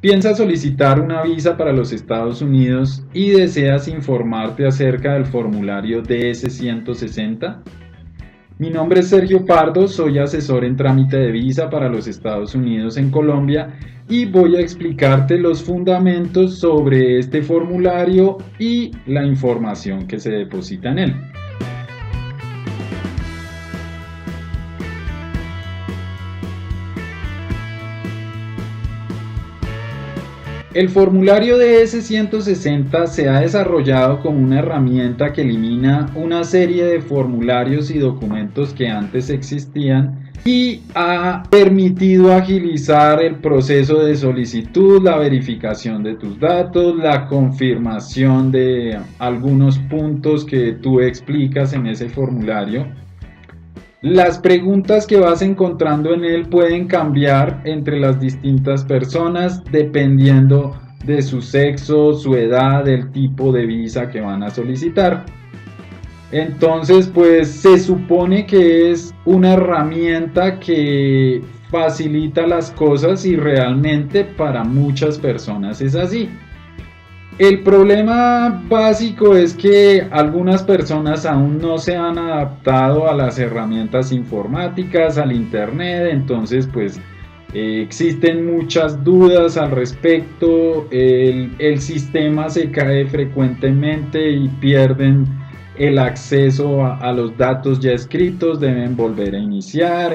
¿Piensas solicitar una visa para los Estados Unidos y deseas informarte acerca del formulario DS-160? Mi nombre es Sergio Pardo, soy asesor en trámite de visa para los Estados Unidos en Colombia y voy a explicarte los fundamentos sobre este formulario y la información que se deposita en él. El formulario DS-160 se ha desarrollado como una herramienta que elimina una serie de formularios y documentos que antes existían y ha permitido agilizar el proceso de solicitud, la verificación de tus datos, la confirmación de algunos puntos que tú explicas en ese formulario. Las preguntas que vas encontrando en él pueden cambiar entre las distintas personas dependiendo de su sexo, su edad, el tipo de visa que van a solicitar. Entonces, pues se supone que es una herramienta que facilita las cosas y realmente para muchas personas es así. El problema básico es que algunas personas aún no se han adaptado a las herramientas informáticas, al internet, entonces pues existen muchas dudas al respecto, el sistema se cae frecuentemente y pierden el acceso a los datos ya escritos, deben volver a iniciar.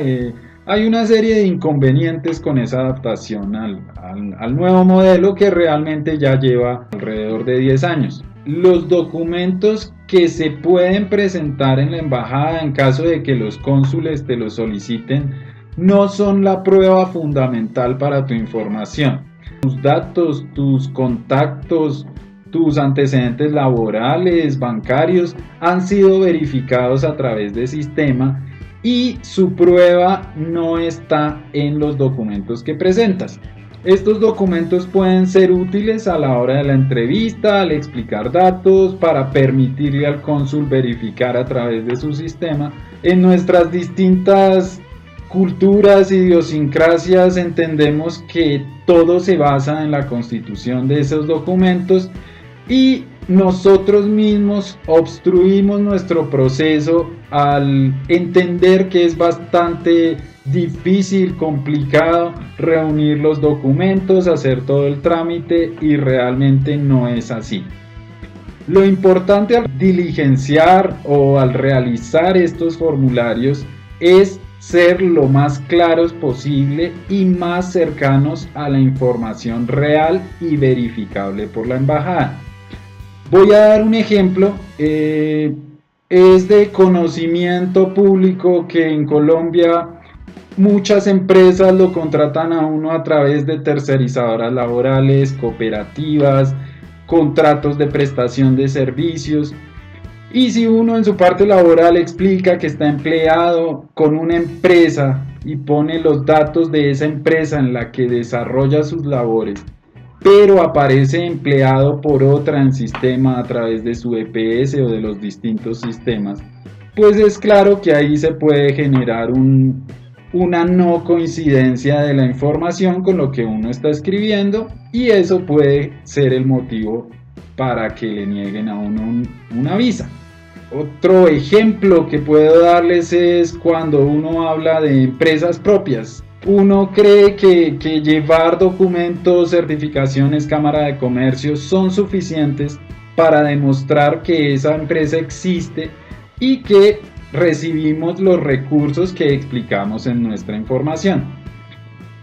Hay una serie de inconvenientes con esa adaptación al nuevo modelo que realmente ya lleva alrededor de 10 años. Los documentos que se pueden presentar en la embajada en caso de que los cónsules te los soliciten no son la prueba fundamental para tu información. Tus datos, tus contactos, tus antecedentes laborales, bancarios han sido verificados a través del sistema y su prueba no está en los documentos que presentas. Estos documentos pueden ser útiles a la hora de la entrevista, al explicar datos, para permitirle al cónsul verificar a través de su sistema. En nuestras distintas culturas, idiosincrasias, entendemos que todo se basa en la constitución de esos documentos y nosotros mismos obstruimos nuestro proceso al entender que es bastante difícil, complicado reunir los documentos, hacer todo el trámite y realmente no es así. Lo importante al diligenciar o al realizar estos formularios es ser lo más claros posible y más cercanos a la información real y verificable por la embajada. Voy a dar un ejemplo, es de conocimiento público que en Colombia muchas empresas lo contratan a uno a través de tercerizadoras laborales, cooperativas, contratos de prestación de servicios. Y si uno en su parte laboral explica que está empleado con una empresa y pone los datos de esa empresa en la que desarrolla sus labores, pero aparece empleado por otra en sistema a través de su EPS o de los distintos sistemas, pues es claro que ahí se puede generar una no coincidencia de la información con lo que uno está escribiendo y eso puede ser el motivo para que le nieguen a uno una visa. Otro ejemplo que puedo darles es cuando uno habla de empresas propias. Uno cree que llevar documentos, certificaciones, Cámara de Comercio son suficientes para demostrar que esa empresa existe y que recibimos los recursos que explicamos en nuestra información.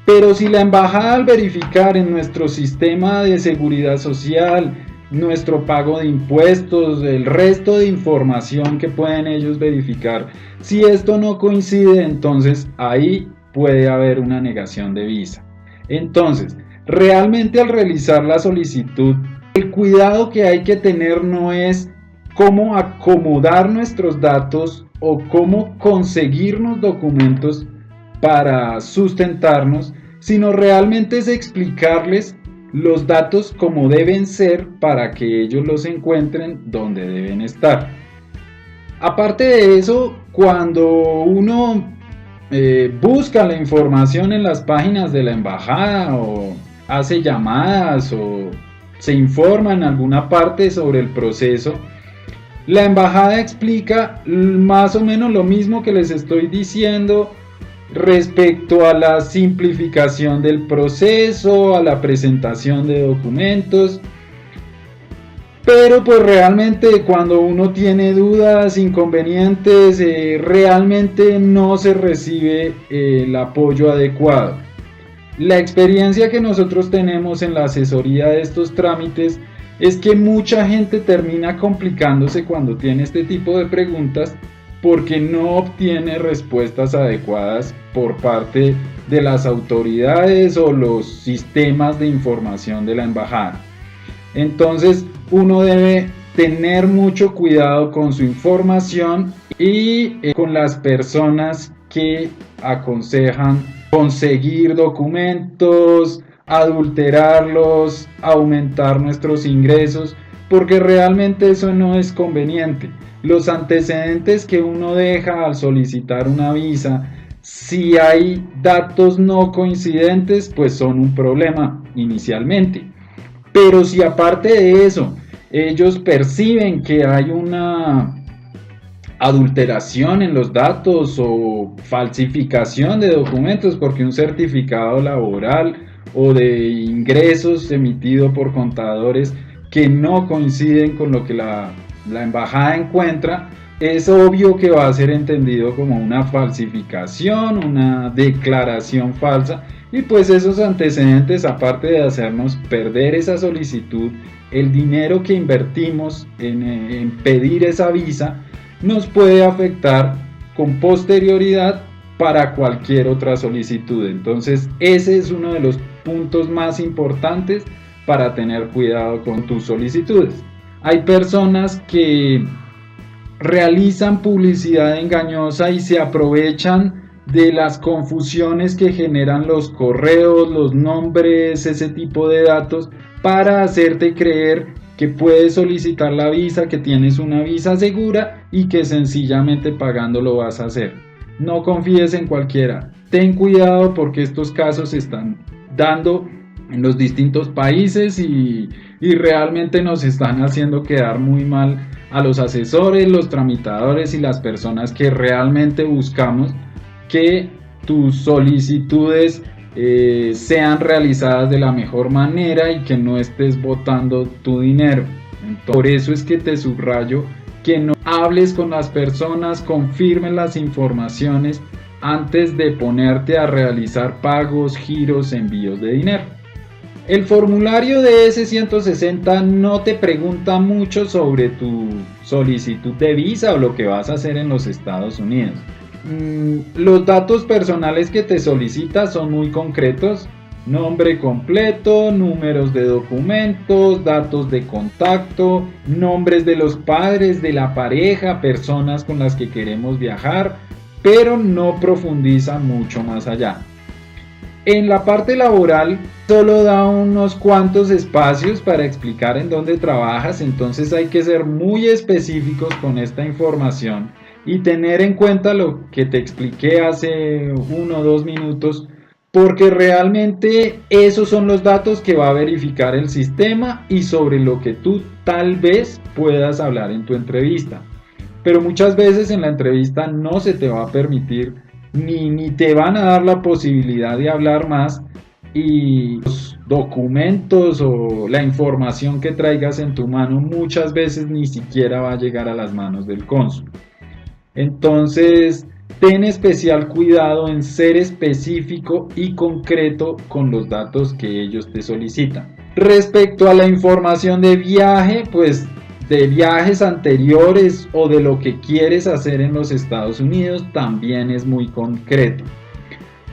Pero si la embajada al verificar en nuestro sistema de seguridad social, nuestro pago de impuestos, el resto de información que pueden ellos verificar, si esto no coincide, entonces ahí puede haber una negación de visa. Entonces, realmente al realizar la solicitud, el cuidado que hay que tener no es cómo acomodar nuestros datos o cómo conseguirnos documentos para sustentarnos, sino realmente es explicarles los datos como deben ser para que ellos los encuentren donde deben estar. Aparte de eso, cuando uno busca la información en las páginas de la embajada o hace llamadas o se informa en alguna parte sobre el proceso, la embajada explica más o menos lo mismo que les estoy diciendo respecto a la simplificación del proceso, a la presentación de documentos. Pero pues realmente cuando uno tiene dudas, inconvenientes, realmente no se recibe el apoyo adecuado. La experiencia que nosotros tenemos en la asesoría de estos trámites es que mucha gente termina complicándose cuando tiene este tipo de preguntas porque no obtiene respuestas adecuadas por parte de las autoridades o los sistemas de información de la embajada. Entonces uno debe tener mucho cuidado con su información y con las personas que aconsejan conseguir documentos, adulterarlos, aumentar nuestros ingresos, porque realmente eso no es conveniente. Los antecedentes que uno deja al solicitar una visa, si hay datos no coincidentes, pues son un problema inicialmente. Pero si aparte de eso, ellos perciben que hay una adulteración en los datos o falsificación de documentos, porque un certificado laboral o de ingresos emitido por contadores que no coinciden con lo que la embajada encuentra, es obvio que va a ser entendido como una falsificación, una declaración falsa, y pues esos antecedentes, aparte de hacernos perder esa solicitud, el dinero que invertimos en pedir esa visa, nos puede afectar con posterioridad para cualquier otra solicitud. Entonces ese es uno de los puntos más importantes para tener cuidado con tus solicitudes. Hay personas que realizan publicidad engañosa y se aprovechan de las confusiones que generan los correos, los nombres, ese tipo de datos, para hacerte creer que puedes solicitar la visa, que tienes una visa segura y que sencillamente pagando lo vas a hacer. No confíes en cualquiera. Ten cuidado porque estos casos se están dando en los distintos países y realmente nos están haciendo quedar muy mal a los asesores, los tramitadores y las personas que realmente buscamos que tus solicitudes sean realizadas de la mejor manera y que no estés botando tu dinero. Entonces, por eso es que te subrayo que no hables con las personas, confirmes las informaciones antes de ponerte a realizar pagos, giros, envíos de dinero. El formulario de S-160 no te pregunta mucho sobre tu solicitud de visa o lo que vas a hacer en los Estados Unidos. Los datos personales que te solicita son muy concretos: nombre completo, números de documentos, datos de contacto, nombres de los padres de la pareja, personas con las que queremos viajar, pero no profundiza mucho más allá. En la parte laboral solo da unos cuantos espacios para explicar en dónde trabajas, entonces hay que ser muy específicos con esta información y tener en cuenta lo que te expliqué hace 1 o 2 minutos, porque realmente esos son los datos que va a verificar el sistema y sobre lo que tú tal vez puedas hablar en tu entrevista. Pero muchas veces en la entrevista no se te va a permitir ni te van a dar la posibilidad de hablar más, y los documentos o la información que traigas en tu mano muchas veces ni siquiera va a llegar a las manos del cónsul. Entonces, ten especial cuidado en ser específico y concreto con los datos que ellos te solicitan. Respecto a la información de viaje, pues de viajes anteriores o de lo que quieres hacer en los Estados Unidos, también es muy concreto.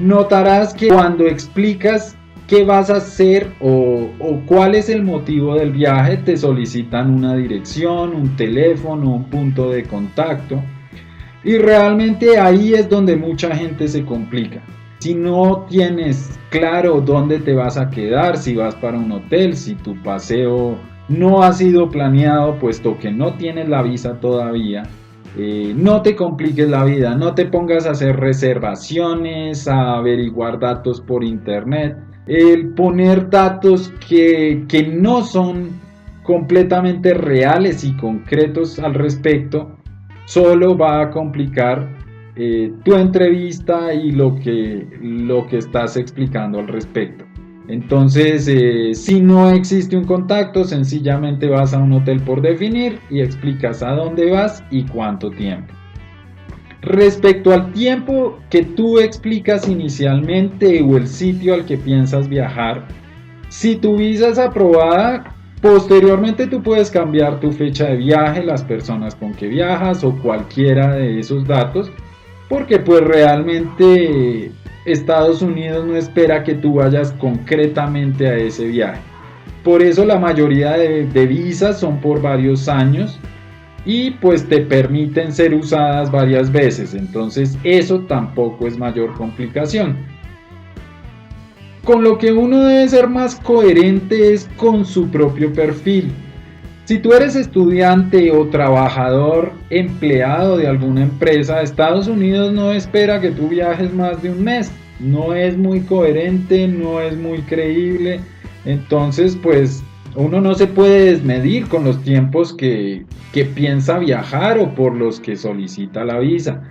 Notarás que cuando explicas qué vas a hacer o cuál es el motivo del viaje, te solicitan una dirección, un teléfono, un punto de contacto. Y realmente ahí es donde mucha gente se complica. Si no tienes claro dónde te vas a quedar, si vas para un hotel, si tu paseo no ha sido planeado puesto que no tienes la visa todavía, No te compliques la vida, no te pongas a hacer reservaciones, a averiguar datos por internet. El poner datos que no son completamente reales y concretos al respecto solo va a complicar tu entrevista y lo que estás explicando al respecto. Entonces, si no existe un contacto, sencillamente vas a un hotel por definir y explicas a dónde vas y cuánto tiempo. Respecto al tiempo que tú explicas inicialmente o el sitio al que piensas viajar, si tu visa es aprobada, posteriormente tú puedes cambiar tu fecha de viaje, las personas con que viajas o cualquiera de esos datos, porque pues realmente Estados Unidos no espera que tú vayas concretamente a ese viaje. Por eso la mayoría de visas son por varios años y pues te permiten ser usadas varias veces, entonces eso tampoco es mayor complicación. Con lo que uno debe ser más coherente es con su propio perfil. Si tú eres estudiante o trabajador, empleado de alguna empresa, Estados Unidos no espera que tú viajes más de un mes. No es muy coherente, no es muy creíble. Entonces, pues uno no se puede desmedir con los tiempos que piensa viajar o por los que solicita la visa.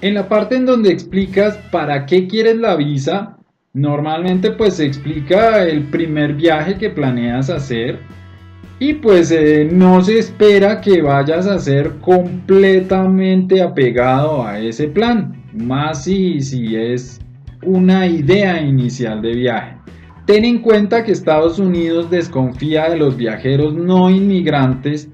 En la parte en donde explicas para qué quieres la visa, normalmente pues se explica el primer viaje que planeas hacer. Y pues no se espera que vayas a ser completamente apegado a ese plan, más si es una idea inicial de viaje. Ten en cuenta que Estados Unidos desconfía de los viajeros no inmigrantes,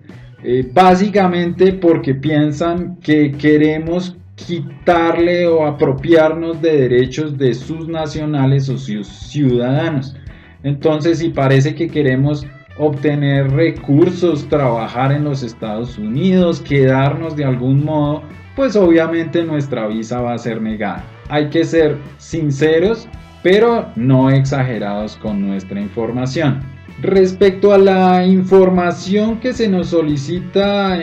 básicamente porque piensan que queremos quitarle o apropiarnos de derechos de sus nacionales o sus ciudadanos. Entonces, si parece que queremos obtener recursos, trabajar en los Estados Unidos, quedarnos de algún modo, pues obviamente nuestra visa va a ser negada. Hay que ser sinceros, pero no exagerados con nuestra información. Respecto a la información que se nos solicita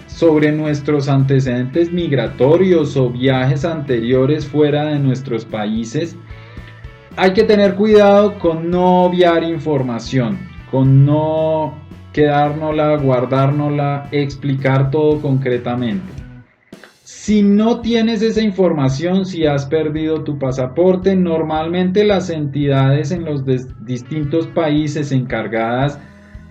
sobre nuestros antecedentes migratorios o viajes anteriores fuera de nuestros países, hay que tener cuidado con no obviar información, con no quedárnosla, guardárnosla, explicar todo concretamente. Si no tienes esa información, si has perdido tu pasaporte, normalmente las entidades en los distintos países encargadas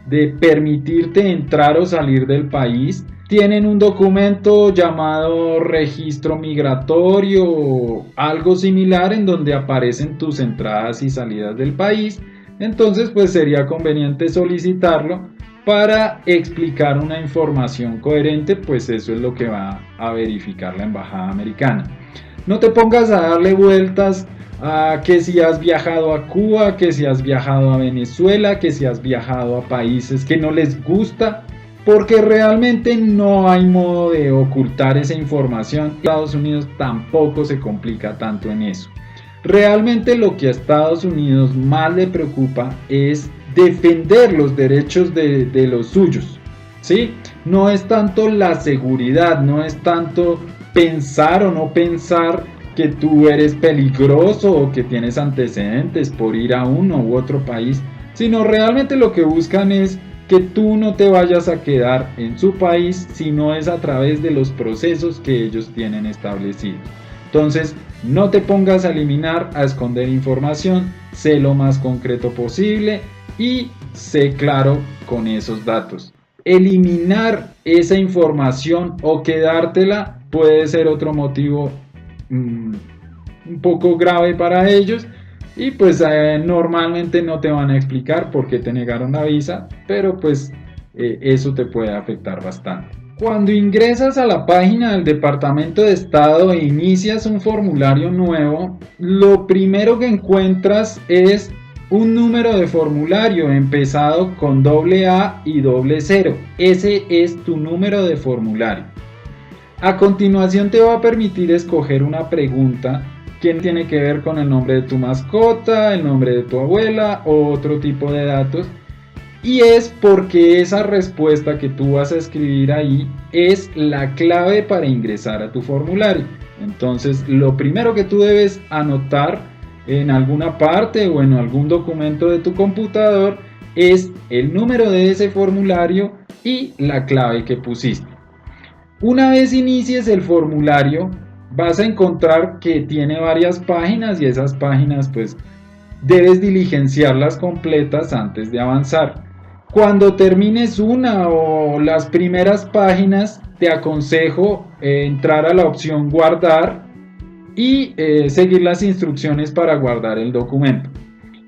de permitirte entrar o salir del país tienen un documento llamado registro migratorio o algo similar en donde aparecen tus entradas y salidas del país. Entonces pues sería conveniente solicitarlo para explicar una información coherente, pues eso es lo que va a verificar la embajada americana. No te pongas a darle vueltas a que si has viajado a Cuba, que si has viajado a Venezuela, que si has viajado a países que no les gusta, porque realmente no hay modo de ocultar esa información. Estados Unidos tampoco se complica tanto en eso. Realmente lo que a Estados Unidos más le preocupa es defender los derechos de los suyos, ¿sí? No es tanto la seguridad, no es tanto pensar o no pensar que tú eres peligroso o que tienes antecedentes por ir a uno u otro país, sino realmente lo que buscan es que tú no te vayas a quedar en su país si no es a través de los procesos que ellos tienen establecidos. Entonces, no te pongas a eliminar, a esconder información, sé lo más concreto posible y sé claro con esos datos. Eliminar esa información o quedártela puede ser otro motivo un poco grave para ellos y pues normalmente no te van a explicar por qué te negaron la visa, pero pues eso te puede afectar bastante. Cuando ingresas a la página del Departamento de Estado e inicias un formulario nuevo, lo primero que encuentras es un número de formulario empezado con AA y 00. Ese es tu número de formulario. A continuación te va a permitir escoger una pregunta que tiene que ver con el nombre de tu mascota, el nombre de tu abuela o otro tipo de datos. Y es porque esa respuesta que tú vas a escribir ahí es la clave para ingresar a tu formulario. Entonces, lo primero que tú debes anotar en alguna parte o en algún documento de tu computador es el número de ese formulario y la clave que pusiste. Una vez inicies el formulario, vas a encontrar que tiene varias páginas y esas páginas pues debes diligenciarlas completas antes de avanzar. Cuando termines una o las primeras páginas, te aconsejo entrar a la opción guardar y seguir las instrucciones para guardar el documento.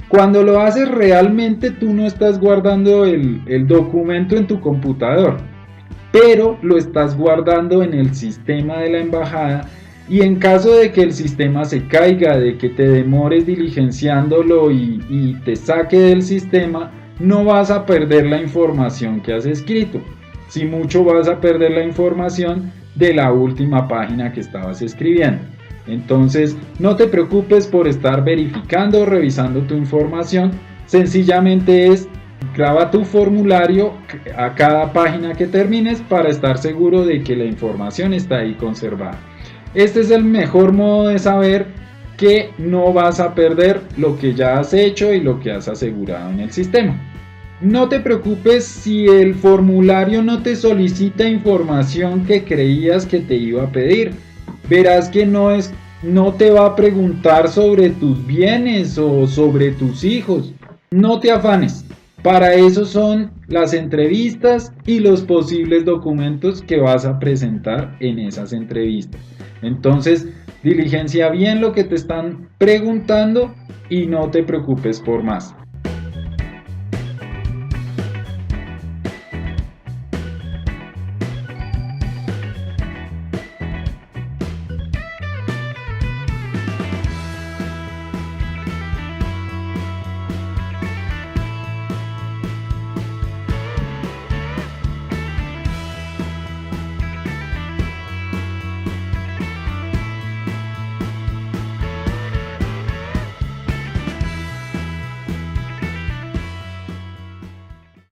Cuando lo haces realmente tú no estás guardando el documento en tu computador, pero lo estás guardando en el sistema de la embajada, y en caso de que el sistema se caiga, de que te demores diligenciándolo y te saque del sistema, no vas a perder la información que has escrito. Si mucho vas a perder la información de la última página que estabas escribiendo. Entonces no te preocupes por estar verificando o revisando tu información, sencillamente es graba tu formulario a cada página que termines para estar seguro de que la información está ahí conservada. Este es el mejor modo de saber que no vas a perder lo que ya has hecho y lo que has asegurado en el sistema. No te preocupes si el formulario no te solicita información que creías que te iba a pedir. Verás que no te va a preguntar sobre tus bienes o sobre tus hijos. No te afanes. Para eso son las entrevistas y los posibles documentos que vas a presentar en esas entrevistas. Entonces, diligencia bien lo que te están preguntando y no te preocupes por más.